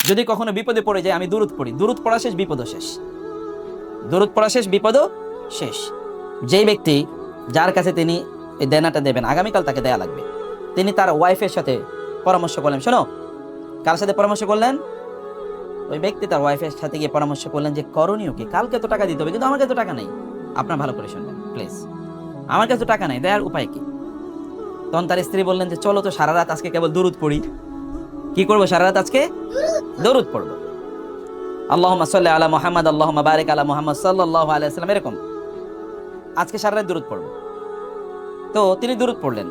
যদি কখনো বিপদে পড়ে যায় আমি দুরূদ পড়ি, দুরূদ পড়া শেষ বিপদও শেষ, দুরূদ পড়া শেষ বিপদও শেষ। যেই ব্যক্তি যার কাছে তিনি এই দেনাটা দেবেন আগামীকাল তাকে দেয়া লাগবে, তিনি তার ওয়াইফের সাথে পরামর্শ করলেন। শোনো, কার সাথে পরামর্শ করলেন? ওই ব্যক্তি তার ওয়াইফের সাথে গিয়ে পরামর্শ করলেন যে করণীয় কি, কালকে তো টাকা দিতে হবে কিন্তু আমার কাছে তো টাকা নেই। আপনার ভালো করে শুনবেন প্লিজ, আমার কাছে তো টাকা নেই, দেওয়ার উপায় কি? তখন তার স্ত্রী বললেন যে চলো তো সারা রাত আজকে কেবল দুরূদ পড়ি। কি করবো সারা রাত? আজকে দুরূদ পড়বো। আল্লাহুম্মা সাল্লি আলা মুহাম্মাদ আল্লাহুম্মা বারিক আলা মুহাম্মাদ সাল্লাল্লাহু আলাইহি ওয়াসাল্লাম, এরকম আজকে সারা রাত দুরূদ পড়বো। তো তিনি দুরূদ পড়লেন,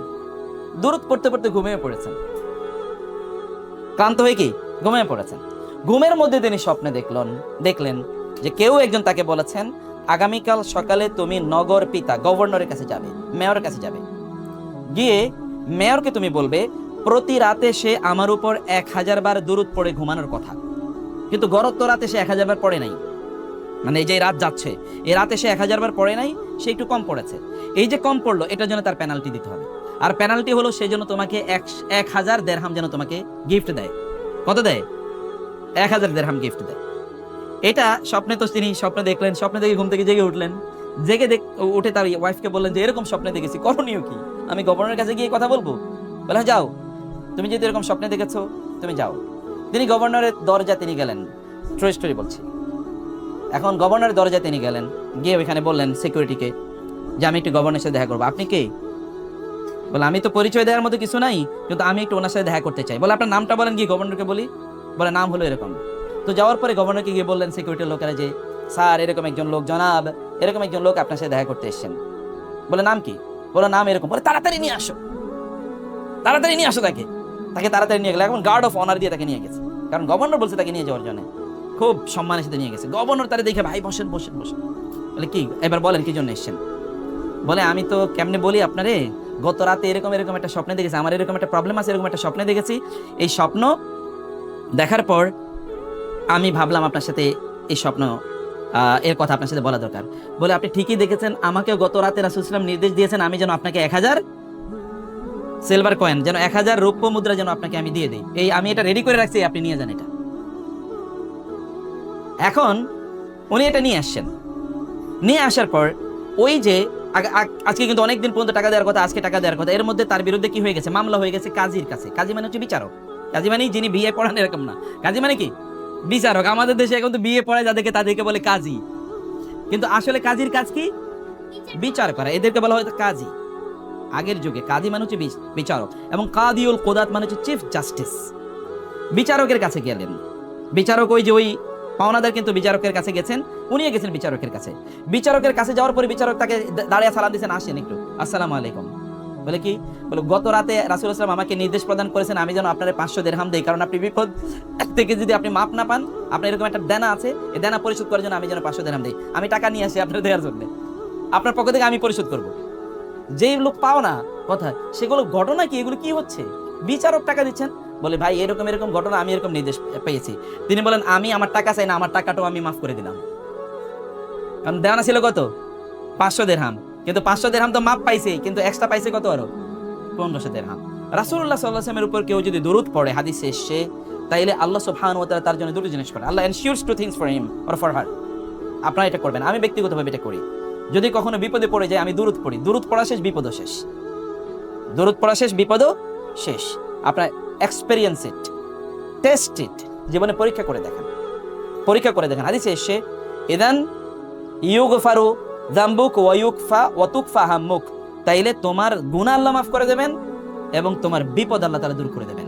দুরূদ পড়তে পড়তে ঘুমিয়ে পড়েছেন, ক্লান্ত হয়ে কি ঘুমিয়ে পড়েছেন। ঘুমের মধ্যে তিনি স্বপ্নে দেখলেন যে কেউ একজন তাকে বলেছেন আগামীকাল সকালে তুমি নগর পিতা গভর্নরের কাছে যাবে, মেয়রের কাছে যাবে, গিয়ে মেয়রকে তুমি বলবে প্রতি রাতে সে আমার উপর 1000 বার দুরূদ পড়ে ঘুমানোর কথা। কিন্তু গত রাতে সে 1000 বার পড়ে নাই, মানে এই যে রাত যাচ্ছে এই রাতে সে 1000 বার পড়ে নাই, সে একটু কম পড়েছে। এই যে কম পড়লো এটার জন্য তার পেনাল্টি দিতে হবে, আর পেনাল্টি হলো সে যেন তোমাকে 1000 দিরহাম যেন তোমাকে গিফট দেয়। কত দেয়? 1000 দিরহাম গিফট দেয়। এটা স্বপ্নে তো তিনি স্বপ্নে দেখলেন, স্বপ্নে দেখে ঘুম থেকে জেগে উঠলেন, জেগে উঠে তার ওয়াইফকে বললেন যে এরকম স্বপ্নে দেখেছি, করণীয় কি? আমি গভর্নরের কাছে গিয়ে কথা বলবো? বলে যাও, তুমি যদি এরকম স্বপ্নে দেখেছো তুমি যাও। তিনি গভর্নরের দরজা তিনি গেলেন, ট্রু স্টোরি বলছি। এখন গভর্নরের দরজায় তিনি গেলেন, গিয়ে ওইখানে বললেন সিকিউরিটিকে যে আমি একটু গভর্নরের সাথে দেখা করবো। আপনি কে? বলে আমি তো পরিচয় দেওয়ার মতো কিছু নাই, কিন্তু আমি একটু ওনার সাথে দেখা করতে চাই। বলে আপনার নামটা বলেন, কি গভর্নরকে বলি? বলে নাম হলো এরকম। তো যাওয়ার পরে গভর্নরকে গিয়ে বললেন সিকিউরিটির লোকেরা যে স্যার এরকম একজন লোক, জনাব এরকম একজন লোক আপনার সাথে দেখা করতে এসেছেন। বলে নাম কি? বলে নাম এরকম। বলে তাড়াতাড়ি নিয়ে আসো, তাড়াতাড়ি নিয়ে আসো তাকে। তাকে তাড়াতাড়ি নিয়ে গেলে, এখন গার্ড অফ অনার দিয়ে তাকে নিয়ে গেছে, কারণ গভর্নর বলছে তাকে নিয়ে যাওয়ার জন্য, খুব সম্মানের সাথে নিয়ে গেছে। গভর্নর তারা দেখে ভাই বসেন বসেন বসেন। বলে কি এবার বলেন কি জন্য এসেছেন? বলে আমি তো কেমনে বলি আপনারে, গত রাতে এরকম এরকম একটা স্বপ্নে দেখেছি, আমার এরকম একটা প্রবলেম আছে, এরকম একটা স্বপ্নে দেখেছি। এই স্বপ্ন দেখার পর আমি ভাবলাম আপনার সাথে এই স্বপ্ন এর কথা আপনার সাথে বলা দরকার। বলে আপনি ঠিকই দেখেছেন, আমাকে গত রাতে রাসূল সাল্লাল্লাহু আলাইহি ওয়াসাল্লাম নির্দেশ দিয়েছেন আমি যেন আপনাকে 1000 সিলভার কয়েন, যেন 1000 রৌপ্য মুদ্রা যেন আপনাকে আমি দিয়ে দিই। এই আমি এটা রেডি করে রাখছি, আপনি নিয়ে যান এটা। এখন উনি এটা নিয়ে আসছেন, নিয়ে আসার পর ওই যে আজকে কিন্তু অনেকদিন পর্যন্ত টাকা দেওয়ার কথা, আজকে টাকা দেওয়ার কথা, এর মধ্যে তার বিরুদ্ধে কি হয়ে গেছে? মামলা হয়ে গেছে কাজীর কাছে। কাজী মানে হচ্ছে বিচারক, কাজী মানে যিনি বিয়ে পড়ান এরকম না, কাজী মানে কি বিচারক। আমাদের দেশে এখন তো বিয়ে পড়ায় যাদেরকে তাদেরকে বলে কাজী, কিন্তু আসলে কাজীর কাজ কি? বিচার করা, এদেরকে বলা হয় কাজী। আগের যুগে কাজী মানে হচ্ছে বিচারক, এবং কাদিউল কুদাত মানে হচ্ছে চিফ জাস্টিস। বিচারকের কাছে গেলেন, বিচারক ওই যে ওই পাওনাদার কিন্তু বিচারকের কাছে গেছেন, উনিও গেছেন বিচারকের কাছে। বিচারকের কাছে যাওয়ার পরে বিচারক তাকে দাঁড়িয়ে সালাম দিয়েছেন, আসেন একটু, আসসালামু আলাইকুম। বলে কি? বলে গত রাতে রাসূল সাল্লাল্লাহু আলাইহি ওয়াসাল্লাম আমাকে নির্দেশ প্রদান করেছেন আমি যেন আপনার 500 দিরহাম দেই, কারণ আপনি বিপদ থেকে যদি আপনি মাপ না পান, আপনার এরকম একটা দেনা আছে, এই দেনা পরিশোধ করার জন্য আমি যেন 500 দিরহাম দেই। আমি টাকা নিয়ে আসি আপনার দেওয়ার জন্য, আপনার পক্ষ থেকে আমি পরিশোধ করব। যেই লোক পাও না কথা, সেগুলো ঘটনা কি, এগুলো কি হচ্ছে? বিচারক টাকা দিচ্ছেন। বলে ভাই এরকম এরকম ঘটনা, আমি এরকম নির্দেশ পেয়েছি। তিনি বলেন আমি আমার টাকা চাই না, আমার টাকাটাও আমি মাফ করে দিলাম। কারণ দেওয়া ছিল কত? 500 দিরহাম, কিন্তু 500 দিরহাম তো মাপ পাইছে, কিন্তু এক্সট্রা পাইছে কত? আরো 1500 দিরহাম। রাসূলুল্লাহ সাল্লাল্লাহু আলাইহি ওয়াসাল্লামের উপর কেউ যদি দরুদ পড়ে হাদিসে এসেছে, তাইলে আল্লাহ সুবহানাহু ওয়া তাআলা তার জন্য দুটো জিনিস করে। Allah ensures two things for him or for her. আপনারা এটা করবেন, আমি ব্যক্তিগতভাবে এটা করি। যদি কখনো বিপদে পড়ে যায় আমি দুরূদ পড়ি, দুরূদ পড়া শেষ বিপদও শেষ, দুরূদ পড়া শেষ বিপদও শেষ। আপনার এক্সপেরিয়েন্স ইট, টেস্ট ইট, জীবনে পরীক্ষা করে দেখেন, পরীক্ষা করে দেখেন। হাদিসে এসে ইদান ইউগফারু যামবুক ওয়া ইউকফা ওয়া তুকফা হাম্মুক, তাইলে তোমার গুনাহ আল্লাহ মাফ করে দেবেন এবং তোমার বিপদ আল্লাহ তাআলা দূর করে দেবেন।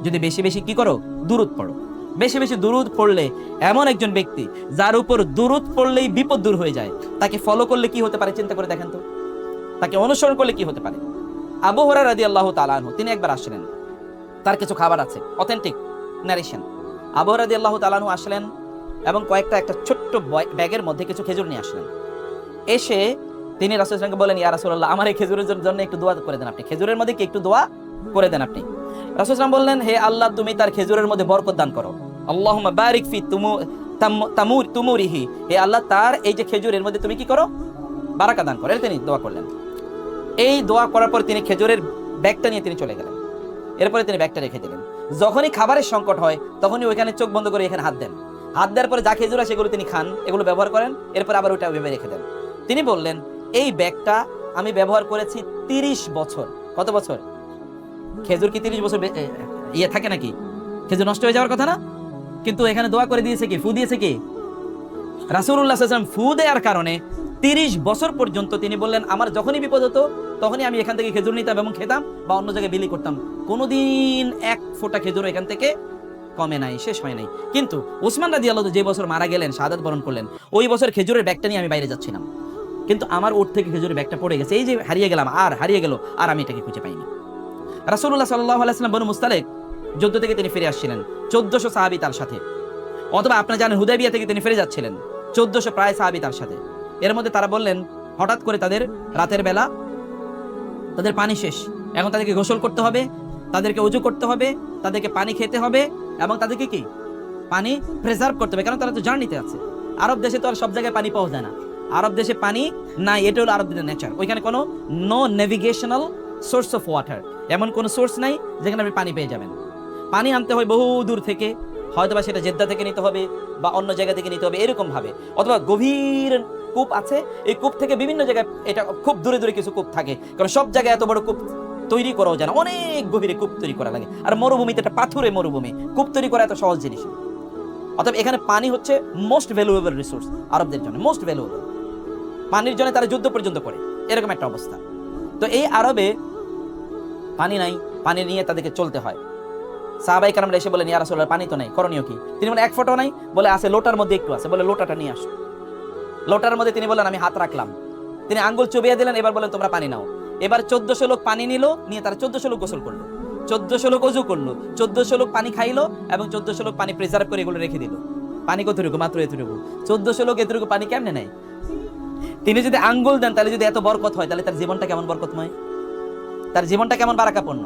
যদি বেশি বেশি কি করো? দুরূদ পড়ো। বেশি বেশি দুরূদ পড়লে এমন একজন ব্যক্তি যার উপর দুরূদ পড়লেই বিপদ দূর হয়ে যায়, তাকে ফলো করলে কি হতে পারে চিন্তা করে দেখেন তো, তাকে অনুসরণ করলে কি হতে পারে। আবু হুরায়রা রাদিয়াল্লাহু তাআলা আনহু তিনি একবার আসলেন, তার কিছু খাবার আছে, অথেন্টিক ন্যারেশন। আবু হুরায়রা রাদিয়াল্লাহু তাআলা আনহু আসলেন এবং একটা ছোট্ট ব্যাগের মধ্যে কিছু খেজুর নিয়ে আসলেন। এসে তিনি রাসূল সাল্লাল্লাহু আলাইহি ওয়াসাল্লামকে বলেন ইয়া রাসূলুল্লাহ আমার এই খেজুরের জন্য একটু দোয়া করে দেন, আপনি খেজুরের মধ্যে কি একটু দোয়া করে দেন আপনি। রাসূল সাল্লাল্লাহু আলাইহি ওয়াসাল্লাম বললেন হে আল্লাহ তুমি তার খেজুরের মধ্যে বরকত দান করো, আল্লাহুম্মা বারিক ফি তুমুরিহি, হে আল্লাহ তার এই যে খেজুরের মধ্যে তুমি কি করো? বারাকা দান করো। তিনি দোয়া করলেন। এই দোয়া করার পর তিনি খেজুরের ব্যাগটা নিয়ে তিনি চলে গেলেন। এরপরে তিনি ব্যাগটা রেখে দিলেন। যখনই খাবারের সংকট হয় তখনই ওইখানে চোখ বন্ধ করে এখানে হাত দেন, হাত দেওয়ার পরে যা খেজুর সেগুলো তিনি খান, এগুলো ব্যবহার করেন, এরপর আবার ওইটা ভেবে রেখে দেন। তিনি বললেন এই ব্যাগটা আমি ব্যবহার করেছি 30 বছর। কত বছর? খেজুর কি 30 বছর ইয়ে থাকে নাকি? খেজুর নষ্ট হয়ে যাওয়ার কথা না? কিন্তু এখানে দোয়া করে দিয়েছে কি, ফু দিয়েছে কি রাসূলুল্লাহ সাল্লাল্লাহু আলাইহি ওয়াসাল্লাম। ফু দেওয়ার কারণে 30 বছর পর্যন্ত তিনি বললেন আমার যখনই বিপদ হতো তখনই আমি এখান থেকে খেজুর নিতাম এবং খেতাম বা অন্য জায়গায় বিলি করতাম, কোনোদিন এক ফোঁটা খেজুর এখান থেকে কমে নাই, শেষ হয় নাই। কিন্তু ওসমান রাদিয়াল্লাহু যে বছর মারা গেলেন, শাহাদাত বরণ করলেন, ওই বছর খেজুরের ব্যাগটা নিয়ে আমি বাইরে যাচ্ছিলাম, কিন্তু আমার ওট থেকে খেজুরের ব্যাগটা পড়ে গেছে। এই যে হারিয়ে গেলাম, আর হারিয়ে গেল, আর আমি এটাকে খুঁজে পাইনি। রাসূলুল্লাহ সাল্লাল্লাহু আলাইহি ওয়াসাল্লাম বনু মুস্তালিক যুদ্ধ থেকে তিনি ফিরে আসছিলেন, 1400 সাহাবী তার সাথে। অথবা আপনারা জানেন হুদায়বিয়া থেকে তিনি ফিরে যাচ্ছিলেন, 1400 প্রায় সাহাবী তার সাথে। এর মধ্যে তারা বললেন হঠাৎ করে তাদের রাতের বেলা তাদের পানি শেষ, এখন তাদেরকে গোসল করতে হবে, তাদেরকে ওযু করতে হবে, তাদেরকে পানি খেতে হবে এবং তাদেরকে কি পানি প্রিজার্ভ করতে হবে, কারণ তারা তো জার্নিতে আছে। আরব দেশে তো আর সব জায়গায় পানি পাওয়া যায় না, আরব দেশে পানি নাই, এটা হলো আরবদের নেচার। ওইখানে কোনো no navigational source of water, এমন কোনো সোর্স নাই যেখানে আপনি পানি পেয়ে যাবেন। পানি আনতে হয় বহু দূর থেকে, হয়তোবা সেটা জেদ্দা থেকে নিতে হবে বা অন্য জায়গা থেকে নিতে হবে, এরকম ভাবে। অথবা গভীর কূপ আছে, এই কূপ থেকে বিভিন্ন জায়গায়, এটা খুব দূরে দূরে কিছু কূপ থাকে, কারণ সব জায়গায় এত বড় কূপ তৈরি করাও যায় না, অনেক গভীরে কূপ তৈরি করা লাগে। আর মরুভূমিতে, একটা পাথুরে মরুভূমি, কূপ তৈরি করা এত সহজ জিনিস। অতএব এখানে পানি হচ্ছে মোস্ট ভ্যালুয়েবল রিসোর্স আরবদের জন্য, মোস্ট ভ্যালুয়েবল। পানির জন্য তারা যুদ্ধ পর্যন্ত করে, এরকম একটা অবস্থা। তো এই আরবে পানি নাই, পানি নিয়ে তাদেরকে চলতে হয়। সাহাবায়ে কেরামরা এসে বলেন ইয়া রাসূলুল্লাহ পানি তো নাই, করণীয় কি? তিনি বলেন এক ফোঁটাও নাই। বলে আছে, লোটার মধ্যে একটু আছে। বলে লোটাটা নিয়ে আসো। লোটার মধ্যে তিনি বলেন আমি হাত রাখলাম, তিনি আঙ্গুল চুবিয়ে দিলেন, এবার বলেন তোমরা পানি নাও। এবার 1400 লোক পানি নিল, নিয়ে তারা 1400 লোক গোসল করলো, 1400 লোক ওযু করলো, 1400 লোক পানি খাইলো এবং 1400 লোক পানি প্রিজার্ভ করে এগুলো রেখে দিল। পানি কতটুকু? মাত্র এতটুকু। 1400 লোক এতটুকু পানি কেমনে নেয়? তিনি যদি আঙ্গুল দেন, তাহলে যদি এত বরকত হয়, তাহলে তার জীবনটা কেমন বরকতময়, তার জীবনটা কেমন বারাকাপূর্ণ।